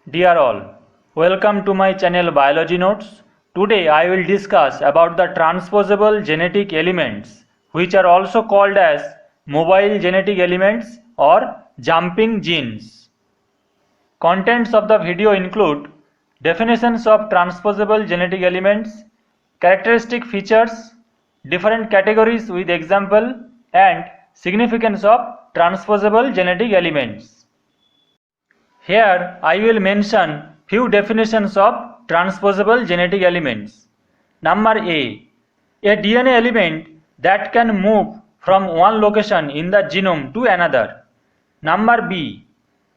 Dear all, welcome to my channel Biology Notes. Today I will discuss about the transposable genetic elements, which are also called as mobile genetic elements or jumping genes. Contents of the video include definitions of transposable genetic elements, characteristic features, different categories with example, and significance of transposable genetic elements. Here I will mention few definitions of transposable genetic elements. Number A DNA element that can move from one location in the genome to another. Number B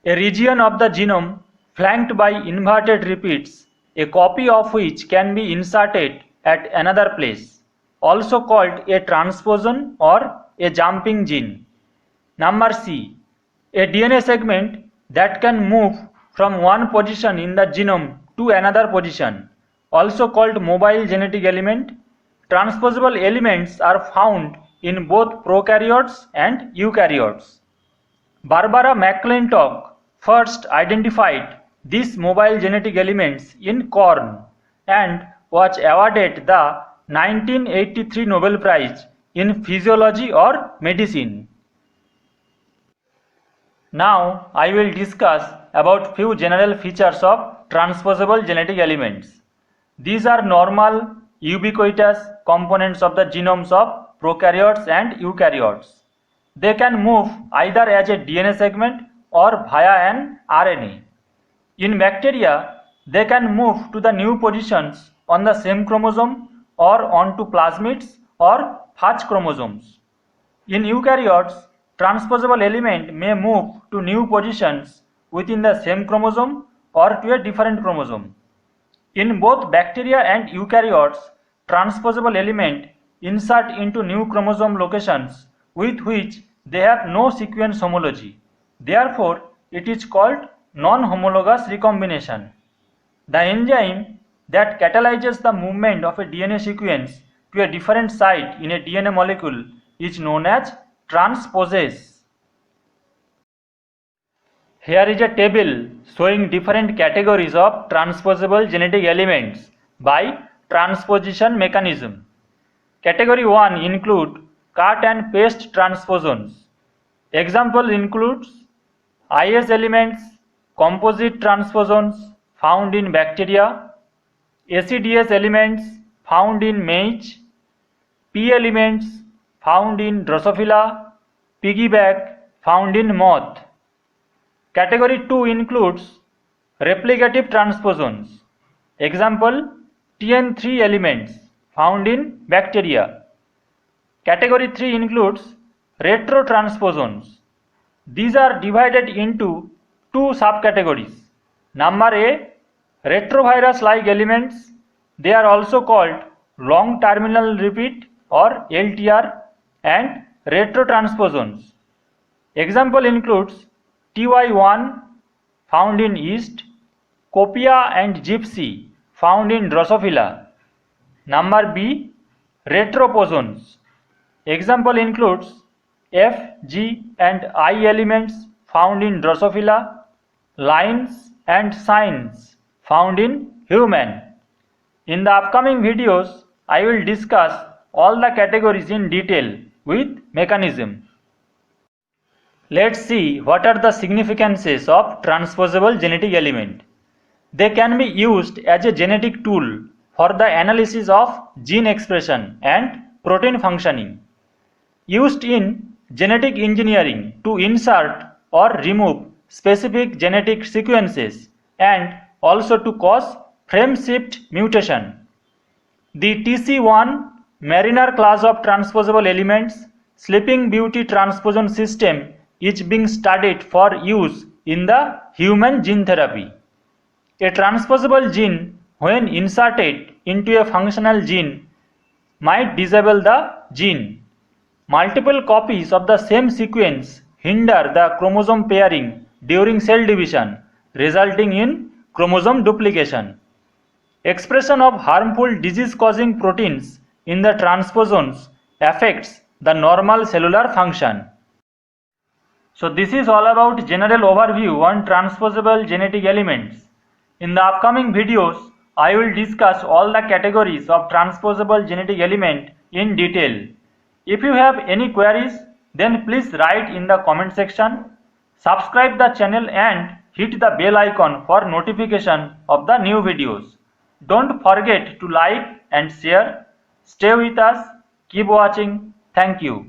a region of the genome flanked by inverted repeats, a copy of which can be inserted at another place, also called a transposon or a jumping gene. Number C a DNA segment that can move from one position in the genome to another position, also called mobile genetic element. Transposable elements are found in both prokaryotes and eukaryotes. Barbara McClintock first identified these mobile genetic elements in corn and was awarded the 1983 Nobel Prize in Physiology or Medicine. Now I will discuss about few general features of transposable genetic elements. These are normal, ubiquitous components of the genomes of prokaryotes and eukaryotes. They can move either as a DNA segment or via an RNA. In bacteria, they can move to the new positions on the same chromosome or onto plasmids or Faj chromosomes. In eukaryotes, transposable element may move to new positions within the same chromosome or to a different chromosome. In both bacteria and eukaryotes, transposable element insert into new chromosome locations with which they have no sequence homology. Therefore, it is called non-homologous recombination. The enzyme that catalyzes the movement of a DNA sequence to a different site in a DNA molecule is known as transposase. Here is a table showing different categories of transposable genetic elements by transposition mechanism. Category 1 include cut and paste transposons. Example includes IS elements, composite transposons found in bacteria, ACDS elements found in maize, P elements found in Drosophila, piggyback found in moth. Category 2 includes replicative transposons. Example TN3 elements found in bacteria. Category 3 includes retrotransposons. These are divided into two subcategories. Number A retrovirus-like elements. They are also called long terminal repeat or LTR and retrotransposons. Example includes TY1 found in yeast, Copia and Gypsy found in Drosophila. Number B retroposons. Example includes F, G and I elements found in Drosophila, lines and signs found in human. In the upcoming videos, I will discuss all the categories in detail with mechanism. Let's see what are the significances of transposable genetic element. They can be used as a genetic tool for the analysis of gene expression and protein functioning. Used in genetic engineering to insert or remove specific genetic sequences and also to cause frame shift mutation. The TC1 Mariner class of transposable elements Sleeping Beauty transposon system is being studied for use in the human gene therapy. A transposable gene, when inserted into a functional gene, might disable the gene. Multiple copies of the same sequence hinder the chromosome pairing during cell division, resulting in chromosome duplication. Expression of harmful disease-causing proteins in the transposons affects the normal cellular function. So this is all about general overview on transposable genetic elements. In the upcoming videos, I will discuss all the categories of transposable genetic element in detail. If you have any queries, then please write in the comment section. Subscribe the channel and hit the bell icon for notification of the new videos. Don't forget to like and share. Stay with us. Keep watching. Thank you.